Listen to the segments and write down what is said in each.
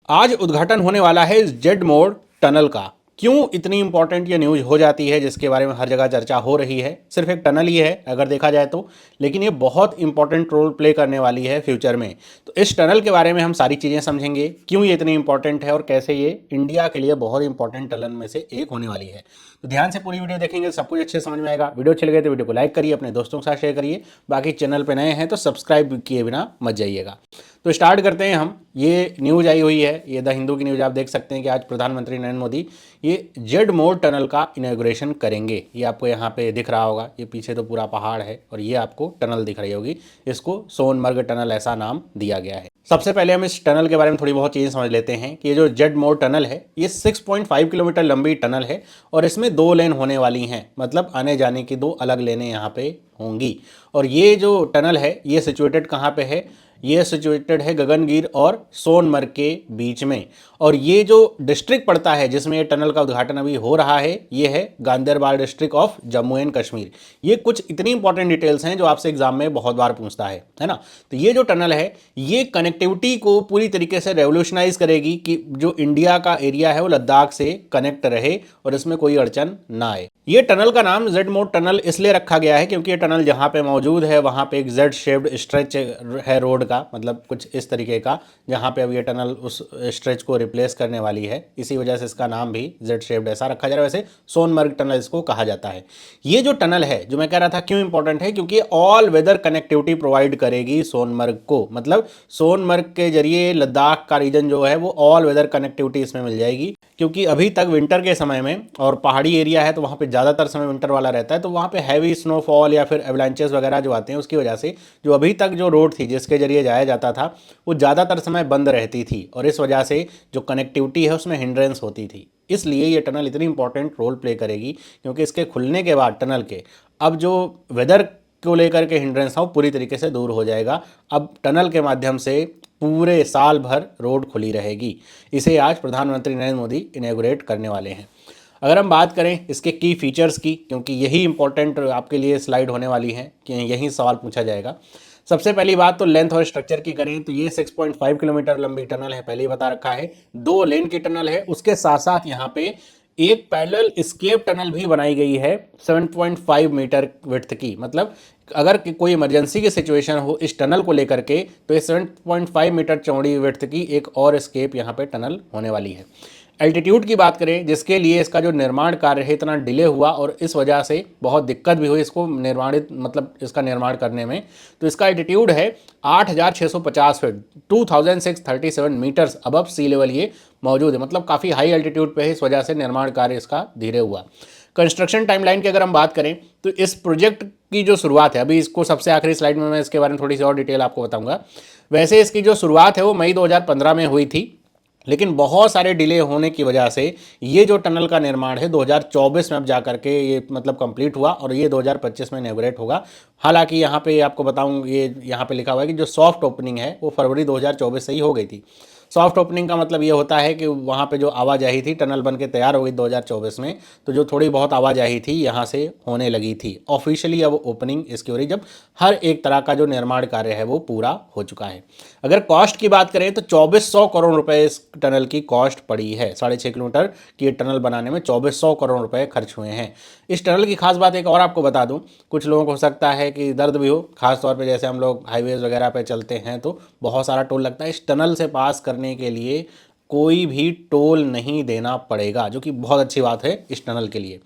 आज उद्घाटन होने वाला है जेड मोड़ टनल का। क्यों इतनी इंपॉर्टेंट ये न्यूज़ हो जाती है, जिसके बारे में हर जगह चर्चा हो रही है। सिर्फ एक टनल ही है अगर देखा जाए तो, लेकिन ये बहुत इंपॉर्टेंट रोल प्ले करने वाली है फ्यूचर में। तो इस टनल के बारे में हम सारी चीज़ें समझेंगे, क्यों ये इतनी इंपॉर्टेंट है और कैसे ये इंडिया के लिए बहुत इंपॉर्टेंट टनल में से एक होने वाली है। तो ध्यान से पूरी वीडियो देखेंगे, सब कुछ अच्छे से समझ में आएगा। वीडियो अच्छी लगे तो वीडियो को लाइक करिए, अपने दोस्तों के साथ शेयर करिए। बाकी चैनल पर नए हैं तो सब्सक्राइब किए बिना मत जाइएगा। तो स्टार्ट करते हैं हम। ये न्यूज़ आई हुई है, ये द हिंदू की न्यूज़, आप देख सकते हैं कि आज प्रधानमंत्री नरेंद्र मोदी ये जेड मोड़ टनल का इनॉग्रेशन करेंगे। ये आपको यहाँ पे दिख रहा होगा, ये पीछे तो पूरा पहाड़ है और ये आपको टनल दिख रही होगी। इसको सोनमर्ग टनल ऐसा नाम दिया गया है। सबसे पहले हम इस टनल के बारे में थोड़ी बहुत चीज़ें समझ लेते हैं कि ये जो जेड मोड़ टनल है ये 6.5 किलोमीटर लंबी टनल है और इसमें 2 लेन होने वाली हैं, मतलब आने जाने की 2 अलग लेनें यहाँ पे होंगी। और ये जो टनल है ये सिचुएटेड कहाँ पे है? ये सिचुएटेड है गगनगिर और सोनमर्ग के बीच में। और ये जो डिस्ट्रिक्ट पड़ता है जिसमें ये टनल का उद्घाटन अभी हो रहा है, ये है Ganderbal district of Jammu and Kashmir. ये कुछ इतनी इंपॉर्टेंट डिटेल्स हैं जो आपसे एग्जाम में बहुत बार पूछता है ना। तो ये जो टनल है ये कनेक्टिविटी को पूरी तरीके से रेवोल्यूशनाइज करेगी कि जो इंडिया का एरिया है वो लद्दाख से कनेक्ट रहे और इसमें कोई अड़चन ना आए। ये टनल का नाम जेड मोड़ टनल इसलिए रखा गया है क्योंकि ये टनल जहाँ पे मौजूद है वहाँ पे एक जेड शेप्ड स्ट्रेच है रोड का, मतलब कुछ इस तरीके का, जहाँ पे अब ये टनल उस स्ट्रेच को रिप्लेस करने वाली है। इसी वजह से इसका नाम भी जेड शेप्ड ऐसा रखा जा रहा है। वैसे सोनमर्ग टनल इसको कहा जाता है। ये जो टनल है, जो मैं कह रहा था क्यों इंपॉर्टेंट है, क्योंकि ऑल वेदर कनेक्टिविटी प्रोवाइड करेगी सोनमर्ग को। मतलब सोनमर्ग के जरिए लद्दाख का रीजन जो है वो ऑल वेदर कनेक्टिविटी इसमें मिल जाएगी। क्योंकि अभी तक विंटर के समय में, और पहाड़ी एरिया है तो वहाँ पे ज़्यादातर समय विंटर वाला रहता है, तो वहाँ पे हैवी स्नोफॉल या फिर एवलांचेस वगैरह जो आते हैं उसकी वजह से जो अभी तक जो रोड थी जिसके जरिए जाया जाता था वो ज़्यादातर समय बंद रहती थी और इस वजह से जो कनेक्टिविटी है उसमें हिंड्रेंस होती थी। इसलिए ये टनल इतनी इंपॉर्टेंट रोल प्ले करेगी क्योंकि इसके खुलने के बाद टनल के अब जो वेदर को लेकर के हिंड्रेंस था वो पूरी तरीके से दूर हो जाएगा। अब टनल के माध्यम से पूरे साल भर रोड खुली रहेगी। इसे आज प्रधानमंत्री नरेंद्र मोदी इनॉग्रेट करने वाले हैं। अगर हम बात करें इसके की फीचर्स की, क्योंकि यही इंपॉर्टेंट आपके लिए स्लाइड होने वाली है कि यही सवाल पूछा जाएगा। सबसे पहली बात तो लेंथ और स्ट्रक्चर की करें तो ये 6.5 किलोमीटर लंबी टनल है, पहले ही बता रखा है। 2 लेन की टनल है, उसके साथ साथ यहाँ पे एक पैरेलल एस्केप टनल भी बनाई गई है 7.5 मीटर विड्थ की। मतलब अगर कोई इमरजेंसी की सिचुएशन हो इस टनल को लेकर के तो ये 7.5 मीटर चौड़ी विड्थ की एक और एस्केप यहाँ पे टनल होने वाली है। एल्टीट्यूड की बात करें, जिसके लिए इसका जो निर्माण कार्य है इतना डिले हुआ और इस वजह से बहुत दिक्कत भी हुई इसको निर्माणित, मतलब इसका निर्माण करने में, तो इसका एल्टीट्यूड है 8,650 feet, 2,637 metres above sea level ये मौजूद है। मतलब काफ़ी हाई एल्टीट्यूड पे है, इस वजह से निर्माण कार्य इसका धीरे हुआ। कंस्ट्रक्शन टाइमलाइन की अगर हम बात करें तो इस प्रोजेक्ट की जो शुरुआत है, अभी इसको सबसे आखिरी स्लाइड में मैं इसके बारे में थोड़ी सी और डिटेल आपको बताऊंगा। वैसे इसकी जो शुरुआत है वो मई 2015 में हुई थी, लेकिन बहुत सारे डिले होने की वजह से ये जो टनल का निर्माण है 2024 में अब जा करके ये मतलब कंप्लीट हुआ और ये 2025 में इनॉग्रेट होगा। हालांकि यहाँ पे आपको बताऊँ, ये यहाँ पे लिखा हुआ है कि जो सॉफ्ट ओपनिंग है वो फरवरी 2024 से ही हो गई थी। सॉफ्ट ओपनिंग का मतलब ये होता है कि वहाँ पे जो आवाजाही थी, टनल बन के तैयार हो गई 2024 में, तो जो थोड़ी बहुत आवाजाही थी यहाँ से होने लगी थी। ऑफिशियली अब ओपनिंग इसकी हो रही जब हर एक तरह का जो निर्माण कार्य है वो पूरा हो चुका है। अगर कॉस्ट की बात करें तो 2400 करोड़ रुपए इस टनल की कॉस्ट पड़ी है। 6.5 किलोमीटर की टनल बनाने में 2400 करोड़ रुपए खर्च हुए हैं। इस टनल की खास बात एक और आपको बता दूं, कुछ लोगों को हो सकता है कि दर्द भी हो, खास तौर पे जैसे हम लोग हाईवेज वगैरह पे चलते हैं तो बहुत सारा टोल लगता है। इस टनल से पास करने के लिए कोई भी टोल नहीं देना पड़ेगा, जो कि बहुत अच्छी बात है इस टनल के लिए।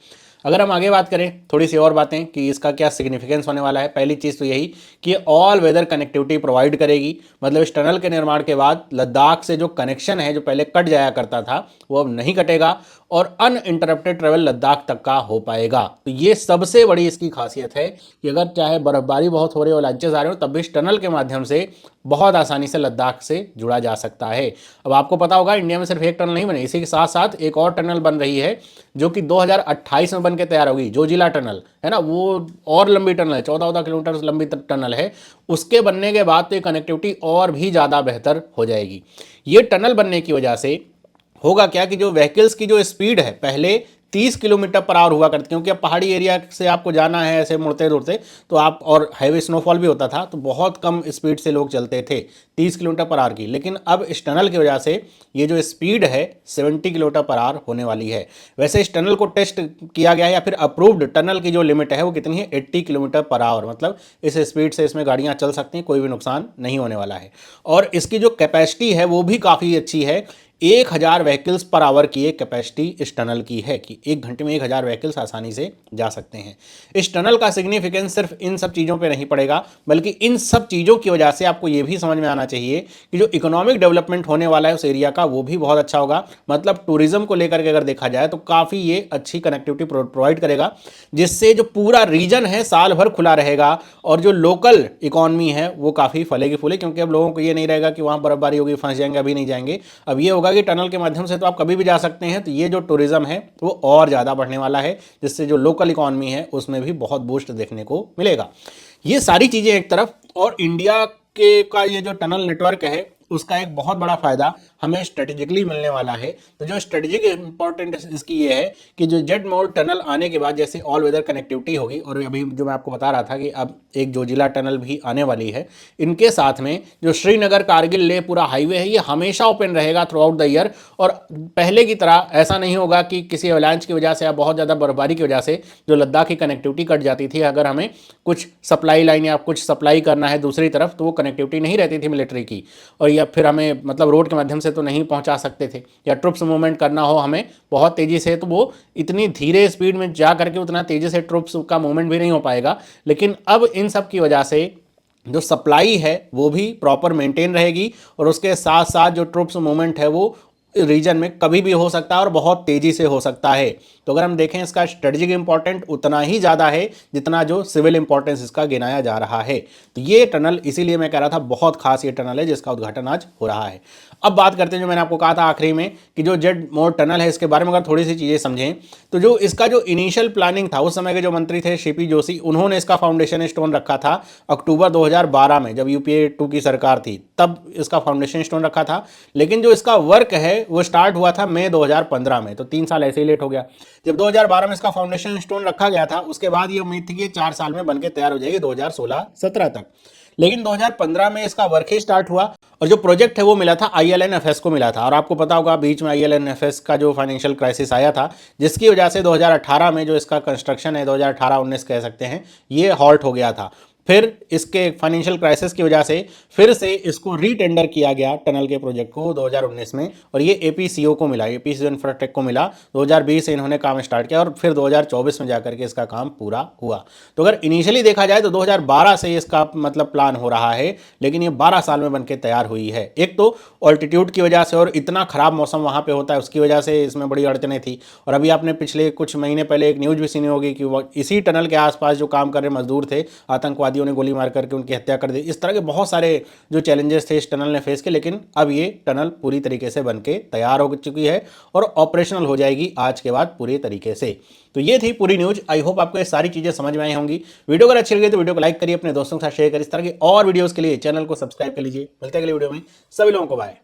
अगर हम आगे बात करें थोड़ी सी और बातें कि इसका क्या सिग्निफिकेंस होने वाला है, पहली चीज़ तो यही कि ऑल वेदर कनेक्टिविटी प्रोवाइड करेगी। मतलब इस टनल के निर्माण के बाद लद्दाख से जो कनेक्शन है जो पहले कट जाया करता था वो अब नहीं कटेगा और अनइंटरप्टेड ट्रेवल लद्दाख तक का हो पाएगा। तो ये सबसे बड़ी इसकी खासियत है कि अगर चाहे बर्फबारी बहुत हो रही हो, लंचेस आ रहे हो, तब भी इस टनल के माध्यम से बहुत आसानी से लद्दाख से जुड़ा जा सकता है। अब आपको पता होगा इंडिया में सिर्फ एक टनल नहीं बनी, इसी के साथ साथ एक और टनल बन रही है जो कि 2028 में बन के तैयार होगी। जो जिला टनल है ना, वो और लंबी टनल है, 14 किलोमीटर लंबी टनल है। उसके बनने के बाद तो ये कनेक्टिविटी और भी ज़्यादा बेहतर हो जाएगी। ये टनल बनने की वजह से होगा क्या कि जो व्हीकल्स की जो स्पीड है पहले 30 किलोमीटर पर आवर हुआ करती, क्योंकि अब पहाड़ी एरिया से आपको जाना है ऐसे मुड़ते दुड़ते, तो आप और हैवी स्नोफॉल भी होता था तो बहुत कम स्पीड से लोग चलते थे 30 किलोमीटर पर आवर की। लेकिन अब इस टनल की वजह से ये जो स्पीड है 70 किलोमीटर पर आवर होने वाली है। वैसे इस टनल को टेस्ट किया गया है या फिर अप्रूव्ड टनल की जो लिमिट है वो कितनी है, 80 किलोमीटर पर आवर, मतलब इस स्पीड से इसमें गाड़ियाँ चल सकती हैं, कोई भी नुकसान नहीं होने वाला है। और इसकी जो कैपेसिटी है वो भी काफ़ी अच्छी है, 1000 व्हीकल्स पर आवर की एक कैपेसिटी इस टनल की है कि एक घंटे में 1000 व्हीकल्स आसानी से जा सकते हैं। इस टनल का सिग्निफिकेंस सिर्फ इन सब चीज़ों पे नहीं पड़ेगा, बल्कि इन सब चीज़ों की वजह से आपको ये भी समझ में आना चाहिए कि जो इकोनॉमिक डेवलपमेंट होने वाला है उस एरिया का वो भी बहुत अच्छा होगा। मतलब टूरिज्म को लेकर के अगर देखा जाए तो काफ़ी ये अच्छी कनेक्टिविटी प्रोवाइड करेगा, जिससे जो पूरा रीजन है साल भर खुला रहेगा और जो लोकल इकॉनमी है वो काफ़ी फलेगी फूले, क्योंकि अब लोगों को ये नहीं रहेगा कि वहाँ बर्फबारी होगी फंस जाएंगे, अभी नहीं जाएंगे। अब ये होगा कि टनल के माध्यम से तो आप कभी भी जा सकते हैं, तो ये जो टूरिज्म है वो और ज़्यादा बढ़ने वाला है, जिससे जो लोकल इकॉनमी है उसमें भी बहुत बूस्ट देखने को मिलेगा। ये सारी चीज़ें एक तरफ, और इंडिया के का ये जो टनल नेटवर्क है उसका एक बहुत बड़ा फायदा हमें स्ट्रेटेजिकली मिलने वाला है। तो जो स्ट्रेटेजिक इंपॉर्टेंट इसकी ये है कि जो जेड मोड टनल आने के बाद जैसे ऑल वेदर कनेक्टिविटी होगी, और अभी जो मैं आपको बता रहा था कि अब एक जोजिला टनल भी आने वाली है, इनके साथ में जो श्रीनगर कारगिल लेह पूरा हाईवे है ये हमेशा ओपन रहेगा थ्रू आउट द ईयर। और पहले की तरह ऐसा नहीं होगा कि किसी एवलांच की वजह से या बहुत ज़्यादा बर्फबारी की वजह से जो लद्दाख की कनेक्टिविटी कट जाती थी, अगर हमें कुछ सप्लाई लाइन या कुछ सप्लाई करना है दूसरी तरफ तो वो कनेक्टिविटी नहीं रहती थी मिलिट्री की, और या फिर हमें मतलब रोड के माध्यम से तो नहीं पहुंचा सकते थे, या ट्रुप्स मूवमेंट करना हो हमें बहुत तेज़ी से तो वो इतनी धीरे स्पीड में जा करके उतना तेज़ी से ट्रुप्स का मूवमेंट भी नहीं हो पाएगा। लेकिन अब इन सब की वजह से जो सप्लाई है वो भी प्रॉपर मेंटेन रहेगी, और उसके साथ साथ जो ट्रुप्स मूवमेंट है वो रीजन में कभी भी हो सकता है और बहुत तेज़ी से हो सकता है। तो अगर हम देखें इसका स्ट्रेटेजिक इंपॉर्टेंट उतना ही ज़्यादा है जितना जो सिविल इंपॉर्टेंस इसका गिनाया जा रहा है। तो ये टनल, इसीलिए मैं कह रहा था बहुत खास ये टनल है जिसका उद्घाटन आज हो रहा है। अब बात करते हैं जो मैंने आपको कहा था आखिरी में कि जो जेड मोड टनल है इसके बारे में अगर थोड़ी सी चीज़ें समझें, तो जो इसका जो इनिशियल प्लानिंग था उस समय के जो मंत्री थे सीपी जोशी, उन्होंने इसका फाउंडेशन स्टोन रखा था अक्टूबर 2012 में, जब यूपीए 2 की सरकार थी तब इसका फाउंडेशन स्टोन रखा था। लेकिन जो इसका वर्क है वो स्टार्ट हुआ था मई 2015 में, तो 3 साल ऐसे ही लेट हो गया। जब 2012 में इसका फाउंडेशन स्टोन रखा गया था उसके बाद ये उम्मीद थी कि 4 साल में बनके तैयार हो जाएगी 2016-17 तक, लेकिन 2015 में इसका वर्क ही स्टार्ट हुआ और जो प्रोजेक्ट है वो मिला था ILNFS को मिला था। और आपको पता होगा बीच में ILNFS का जो फाइनेंशियल क्राइसिस आया था, जिसकी वजह से 2018 में जो इसका कंस्ट्रक्शन है 2018-19 कह सकते हैं ये हॉल्ट हो गया था। फिर इसके फाइनेंशियल क्राइसिस की वजह से फिर से इसको रीटेंडर किया गया टनल के प्रोजेक्ट को 2019 में, और ये APCO को मिला, APCO इंफ्राटेक को मिला। 2020 से इन्होंने काम स्टार्ट किया और फिर 2024 में जाकर के इसका काम पूरा हुआ। तो अगर इनिशियली देखा जाए तो 2012 से इसका मतलब प्लान हो रहा है, लेकिन ये 12 साल में बनके तैयार हुई है। एक तो ऑल्टीट्यूड की वजह से और इतना खराब मौसम वहाँ पर होता है उसकी वजह से इसमें बड़ी अड़चनें थी। और अभी आपने पिछले कुछ महीने पहले एक न्यूज़ भी सुनी होगी कि इसी टनल के आसपास जो काम कर रहे मजदूर थे, आतंकवादी ने गोली मार करके उनकी हत्या कर दी। इस तरह के बहुत सारे जो चैलेंजेस थे इस टनल ने फेस किए, लेकिन अब ये टनल पूरी तरीके से बनके तैयार हो चुकी है और ऑपरेशनल हो जाएगी आज के बाद पूरी तरीके से। तो ये थी पूरी न्यूज। आई होप आपको ये सारी चीजें समझ में आई होंगी। वीडियो अगर अच्छी लगी तो वीडियो को लाइक करिए, अपने दोस्तों के साथ शेयर करिए। इस तरह की और वीडियोस के लिए चैनल को सब्सक्राइब कर लीजिए। मिलते हैं अगले वीडियो में, सभी लोगों को बाय।